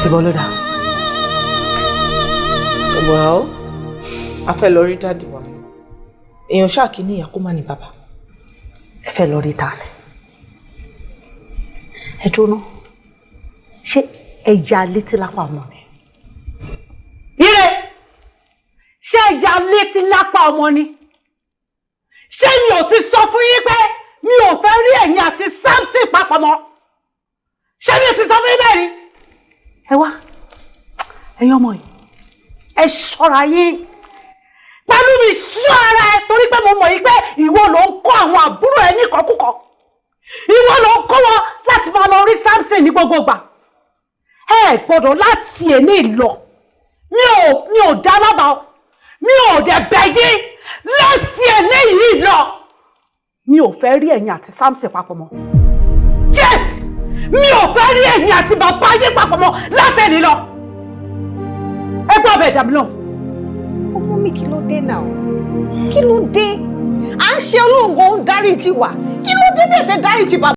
Ìbọ̀lódà. Well, a fẹ́ lọ rí dáàdì wa. Èèyàn ṣáà kì í ní ìyá kó má ní bàbá. Ẹ fẹ́ lọ rí ta ni? Ẹ jóná. Ṣé ẹja létí lápá ọmọ ni? Ire! Ṣé ẹja létí lápá ọmọ ni? Ṣé mi ò ti sọ fún yín pé mi ò fẹ́ rí ẹ̀yin àti Samson papọ̀ mọ́? Ṣé mi ò ti sọ fún yín bẹ́ẹ̀ ni? Ẹ wá, ẹ̀yin ọmọ yìí, ẹ ṣọ́ra yín. Pẹ̀lú mi ṣọ́ ara ẹ torí pé mo mọ̀ yí pé ìwọ ló ń kọ́ àwọn àbúrò ẹ níkọ̀ọ́kùkọ̀. Ìwọ ló ń kọ́ wọn láti máa lọ rí Samson ní gbogbo ìgbà. Ẹ gbọ́dọ̀ láti èní lọ. Mi ò dá lábàá. Mi ò dẹ̀ bẹ̀gí láti èní yìí lọ. Mi ò fẹ́ rí ẹ̀yin àti Samson papọ̀ mọ́. Yes! Mi ò fẹ́ rí ẹ̀yin àti bàbá yín papọ̀ mọ́ látẹ̀ní lọ. Ẹ gbọ́ bẹ̀ dàbí náà. Ọmọ mi kí ló dé náà? Kí ló dé? À ń ṣe Ọlọ́run gan ń dáríjì wá. Kí ló dé tẹ́ fẹ́ dáríjì bàbá?